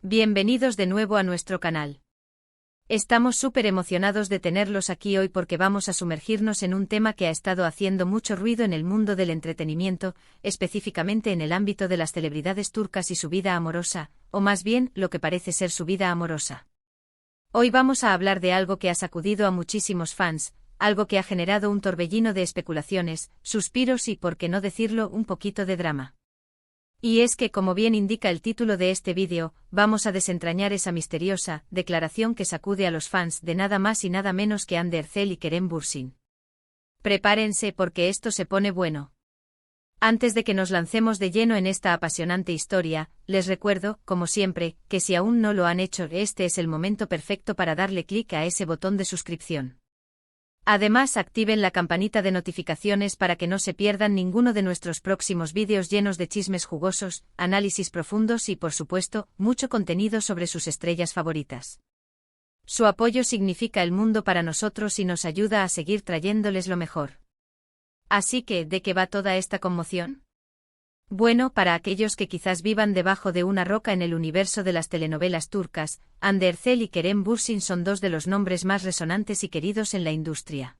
Bienvenidos de nuevo a nuestro canal. Estamos súper emocionados de tenerlos aquí hoy porque vamos a sumergirnos en un tema que ha estado haciendo mucho ruido en el mundo del entretenimiento, específicamente en el ámbito de las celebridades turcas y su vida amorosa, o más bien, lo que parece ser su vida amorosa. Hoy vamos a hablar de algo que ha sacudido a muchísimos fans, algo que ha generado un torbellino de especulaciones, suspiros y, por qué no decirlo, un poquito de drama. Y es que, como bien indica el título de este vídeo, vamos a desentrañar esa misteriosa declaración que sacude a los fans de nada más y nada menos que Hande Erçel y Kerem Bürsin. Prepárense porque esto se pone bueno. Antes de que nos lancemos de lleno en esta apasionante historia, les recuerdo, como siempre, que si aún no lo han hecho, este es el momento perfecto para darle clic a ese botón de suscripción. Además, activen la campanita de notificaciones para que no se pierdan ninguno de nuestros próximos vídeos llenos de chismes jugosos, análisis profundos y, por supuesto, mucho contenido sobre sus estrellas favoritas. Su apoyo significa el mundo para nosotros y nos ayuda a seguir trayéndoles lo mejor. Así que, ¿de qué va toda esta conmoción? Bueno, para aquellos que quizás vivan debajo de una roca en el universo de las telenovelas turcas, Hande Erçel y Kerem Bürsin son dos de los nombres más resonantes y queridos en la industria.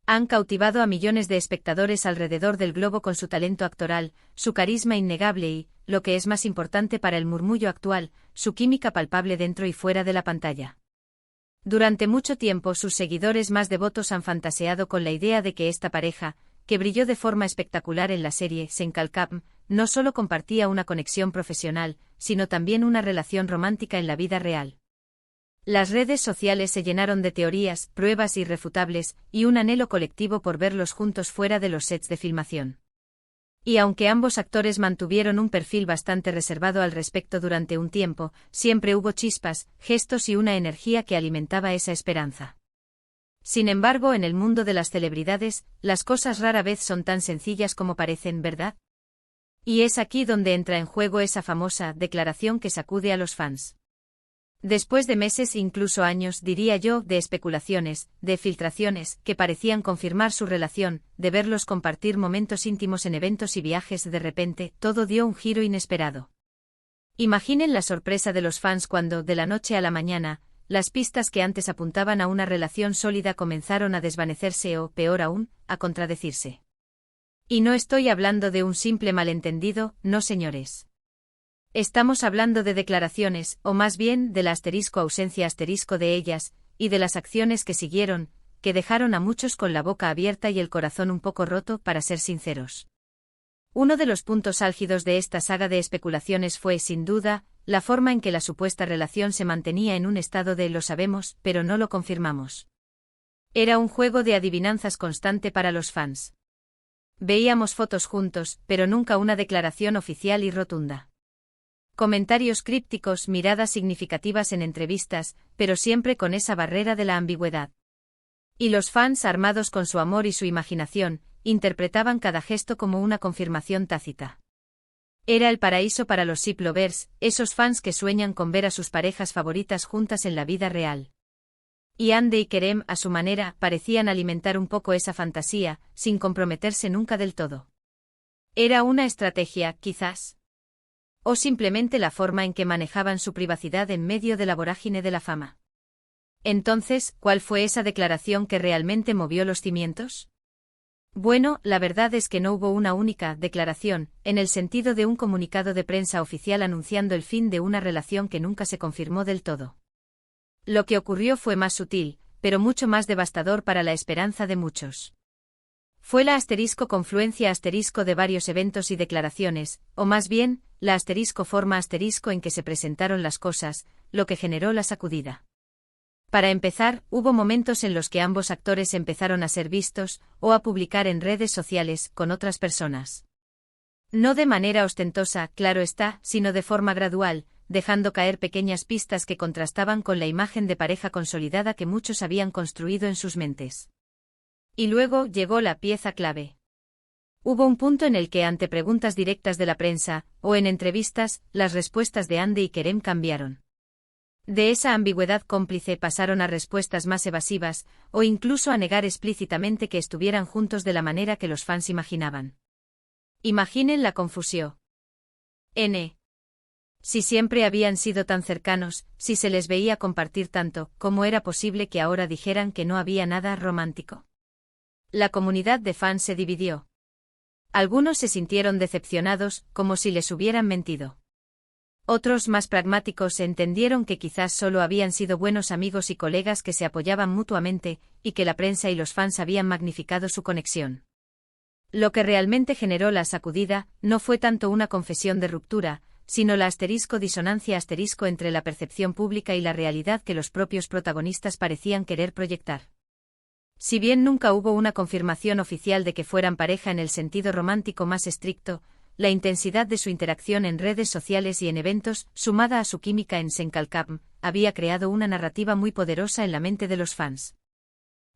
Han cautivado a millones de espectadores alrededor del globo con su talento actoral, su carisma innegable y, lo que es más importante para el murmullo actual, su química palpable dentro y fuera de la pantalla. Durante mucho tiempo sus seguidores más devotos han fantaseado con la idea de que esta pareja, que brilló de forma espectacular en la serie Sen Kalkam, no solo compartía una conexión profesional, sino también una relación romántica en la vida real. Las redes sociales se llenaron de teorías, pruebas irrefutables, y un anhelo colectivo por verlos juntos fuera de los sets de filmación. Y aunque ambos actores mantuvieron un perfil bastante reservado al respecto durante un tiempo, siempre hubo chispas, gestos y una energía que alimentaba esa esperanza. Sin embargo, en el mundo de las celebridades, las cosas rara vez son tan sencillas como parecen, ¿verdad? Y es aquí donde entra en juego esa famosa declaración que sacude a los fans. Después de meses, incluso años, diría yo, de especulaciones, de filtraciones, que parecían confirmar su relación, de verlos compartir momentos íntimos en eventos y viajes, de repente, todo dio un giro inesperado. Imaginen la sorpresa de los fans cuando, de la noche a la mañana, las pistas que antes apuntaban a una relación sólida comenzaron a desvanecerse o, peor aún, a contradecirse. Y no estoy hablando de un simple malentendido, no señores. Estamos hablando de declaraciones, o más bien de la ausencia de ellas, y de las acciones que siguieron, que dejaron a muchos con la boca abierta y el corazón un poco roto, para ser sinceros. Uno de los puntos álgidos de esta saga de especulaciones fue, sin duda, la forma en que la supuesta relación se mantenía en un estado de lo sabemos, pero no lo confirmamos. Era un juego de adivinanzas constante para los fans. Veíamos fotos juntos, pero nunca una declaración oficial y rotunda. Comentarios crípticos, miradas significativas en entrevistas, pero siempre con esa barrera de la ambigüedad. Y los fans, armados con su amor y su imaginación, interpretaban cada gesto como una confirmación tácita. Era el paraíso para los ship lovers, esos fans que sueñan con ver a sus parejas favoritas juntas en la vida real. Y Hande y Kerem, a su manera, parecían alimentar un poco esa fantasía, sin comprometerse nunca del todo. ¿Era una estrategia, quizás? ¿O simplemente la forma en que manejaban su privacidad en medio de la vorágine de la fama? Entonces, ¿cuál fue esa declaración que realmente movió los cimientos? Bueno, la verdad es que no hubo una única declaración, en el sentido de un comunicado de prensa oficial anunciando el fin de una relación que nunca se confirmó del todo. Lo que ocurrió fue más sutil, pero mucho más devastador para la esperanza de muchos. Fue la confluencia de varios eventos y declaraciones, o más bien, la forma en que se presentaron las cosas, lo que generó la sacudida. Para empezar, hubo momentos en los que ambos actores empezaron a ser vistos, o a publicar en redes sociales, con otras personas. No de manera ostentosa, claro está, sino de forma gradual, dejando caer pequeñas pistas que contrastaban con la imagen de pareja consolidada que muchos habían construido en sus mentes. Y luego llegó la pieza clave. Hubo un punto en el que, ante preguntas directas de la prensa, o en entrevistas, las respuestas de Hande y Kerem cambiaron. De esa ambigüedad cómplice pasaron a respuestas más evasivas, o incluso a negar explícitamente que estuvieran juntos de la manera que los fans imaginaban. Imaginen la confusión. Si siempre habían sido tan cercanos, si se les veía compartir tanto, ¿cómo era posible que ahora dijeran que no había nada romántico? La comunidad de fans se dividió. Algunos se sintieron decepcionados, como si les hubieran mentido. Otros más pragmáticos entendieron que quizás solo habían sido buenos amigos y colegas que se apoyaban mutuamente, y que la prensa y los fans habían magnificado su conexión. Lo que realmente generó la sacudida no fue tanto una confesión de ruptura, sino la disonancia entre la percepción pública y la realidad que los propios protagonistas parecían querer proyectar. Si bien nunca hubo una confirmación oficial de que fueran pareja en el sentido romántico más estricto, la intensidad de su interacción en redes sociales y en eventos, sumada a su química en Senkalkam, había creado una narrativa muy poderosa en la mente de los fans.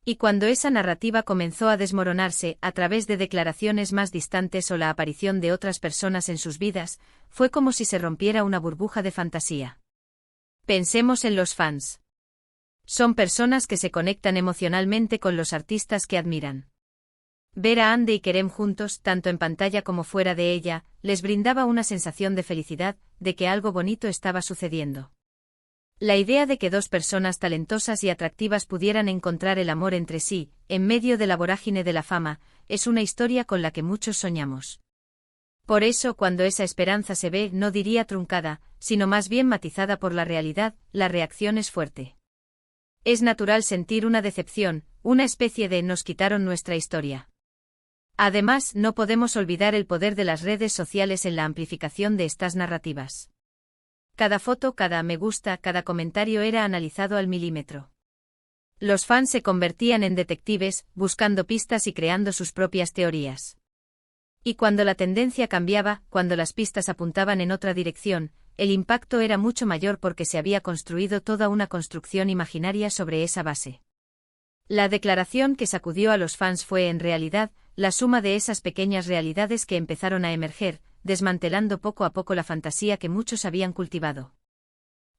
Y cuando esa narrativa comenzó a desmoronarse a través de declaraciones más distantes o la aparición de otras personas en sus vidas, fue como si se rompiera una burbuja de fantasía. Pensemos en los fans. Son personas que se conectan emocionalmente con los artistas que admiran. Ver a Hande y Kerem juntos, tanto en pantalla como fuera de ella, les brindaba una sensación de felicidad, de que algo bonito estaba sucediendo. La idea de que dos personas talentosas y atractivas pudieran encontrar el amor entre sí, en medio de la vorágine de la fama, es una historia con la que muchos soñamos. Por eso, cuando esa esperanza se ve, no diría truncada, sino más bien matizada por la realidad, la reacción es fuerte. Es natural sentir una decepción, una especie de nos quitaron nuestra historia. Además, no podemos olvidar el poder de las redes sociales en la amplificación de estas narrativas. Cada foto, cada me gusta, cada comentario era analizado al milímetro. Los fans se convertían en detectives, buscando pistas y creando sus propias teorías. Y cuando la tendencia cambiaba, cuando las pistas apuntaban en otra dirección, el impacto era mucho mayor porque se había construido toda una construcción imaginaria sobre esa base. La declaración que sacudió a los fans fue, en realidad, la suma de esas pequeñas realidades que empezaron a emerger, desmantelando poco a poco la fantasía que muchos habían cultivado.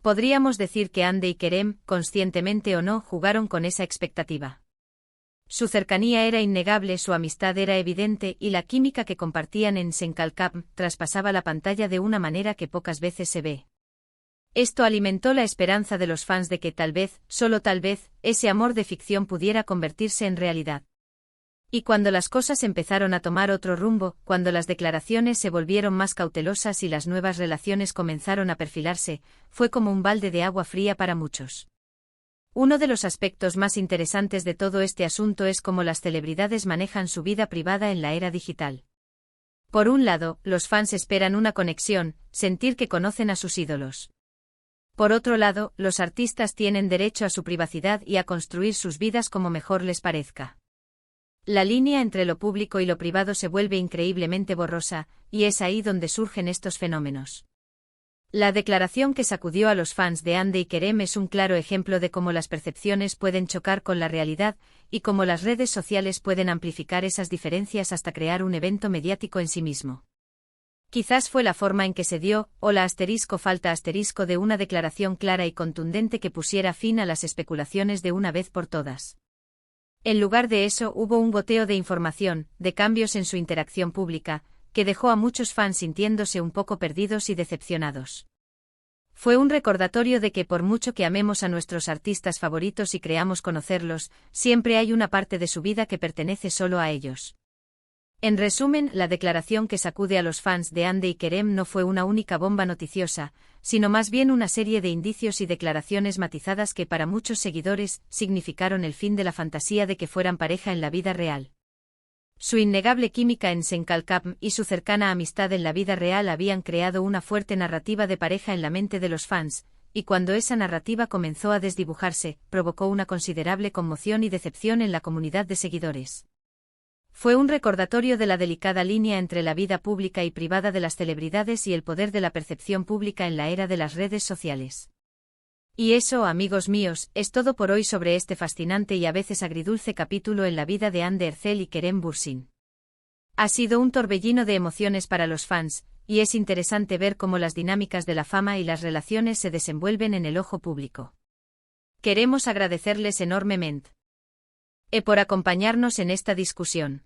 Podríamos decir que Hande y Kerem, conscientemente o no, jugaron con esa expectativa. Su cercanía era innegable, su amistad era evidente y la química que compartían en Senkalkam traspasaba la pantalla de una manera que pocas veces se ve. Esto alimentó la esperanza de los fans de que tal vez, solo tal vez, ese amor de ficción pudiera convertirse en realidad. Y cuando las cosas empezaron a tomar otro rumbo, cuando las declaraciones se volvieron más cautelosas y las nuevas relaciones comenzaron a perfilarse, fue como un balde de agua fría para muchos. Uno de los aspectos más interesantes de todo este asunto es cómo las celebridades manejan su vida privada en la era digital. Por un lado, los fans esperan una conexión, sentir que conocen a sus ídolos. Por otro lado, los artistas tienen derecho a su privacidad y a construir sus vidas como mejor les parezca. La línea entre lo público y lo privado se vuelve increíblemente borrosa, y es ahí donde surgen estos fenómenos. La declaración que sacudió a los fans de Hande y Kerem es un claro ejemplo de cómo las percepciones pueden chocar con la realidad, y cómo las redes sociales pueden amplificar esas diferencias hasta crear un evento mediático en sí mismo. Quizás fue la forma en que se dio, o la falta de una declaración clara y contundente que pusiera fin a las especulaciones de una vez por todas. En lugar de eso hubo un goteo de información, de cambios en su interacción pública, que dejó a muchos fans sintiéndose un poco perdidos y decepcionados. Fue un recordatorio de que por mucho que amemos a nuestros artistas favoritos y creamos conocerlos, siempre hay una parte de su vida que pertenece solo a ellos. En resumen, la declaración que sacude a los fans de Hande y Kerem no fue una única bomba noticiosa, sino más bien una serie de indicios y declaraciones matizadas que para muchos seguidores significaron el fin de la fantasía de que fueran pareja en la vida real. Su innegable química en Senkalkam y su cercana amistad en la vida real habían creado una fuerte narrativa de pareja en la mente de los fans, y cuando esa narrativa comenzó a desdibujarse, provocó una considerable conmoción y decepción en la comunidad de seguidores. Fue un recordatorio de la delicada línea entre la vida pública y privada de las celebridades y el poder de la percepción pública en la era de las redes sociales. Y eso, amigos míos, es todo por hoy sobre este fascinante y a veces agridulce capítulo en la vida de Hande Erçel y Kerem Bürsin. Ha sido un torbellino de emociones para los fans, y es interesante ver cómo las dinámicas de la fama y las relaciones se desenvuelven en el ojo público. Queremos agradecerles enormemente por acompañarnos en esta discusión.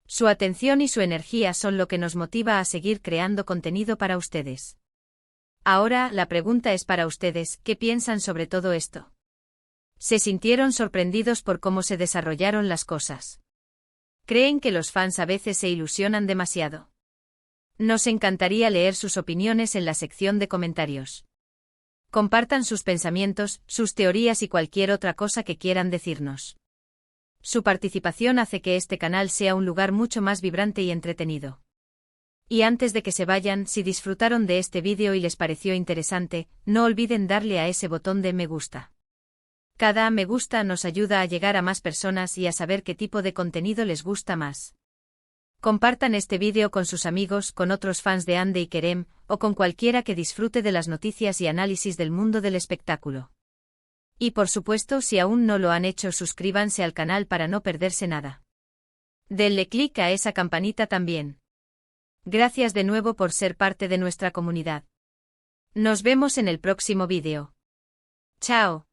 Su atención y su energía son lo que nos motiva a seguir creando contenido para ustedes. Ahora, la pregunta es para ustedes, ¿qué piensan sobre todo esto? ¿Se sintieron sorprendidos por cómo se desarrollaron las cosas? ¿Creen que los fans a veces se ilusionan demasiado? Nos encantaría leer sus opiniones en la sección de comentarios. Compartan sus pensamientos, sus teorías y cualquier otra cosa que quieran decirnos. Su participación hace que este canal sea un lugar mucho más vibrante y entretenido. Y antes de que se vayan, si disfrutaron de este vídeo y les pareció interesante, no olviden darle a ese botón de me gusta. Cada me gusta nos ayuda a llegar a más personas y a saber qué tipo de contenido les gusta más. Compartan este vídeo con sus amigos, con otros fans de Hande y Kerem, o con cualquiera que disfrute de las noticias y análisis del mundo del espectáculo. Y por supuesto, si aún no lo han hecho, suscríbanse al canal para no perderse nada. Denle clic a esa campanita también. Gracias de nuevo por ser parte de nuestra comunidad. Nos vemos en el próximo vídeo. Chao.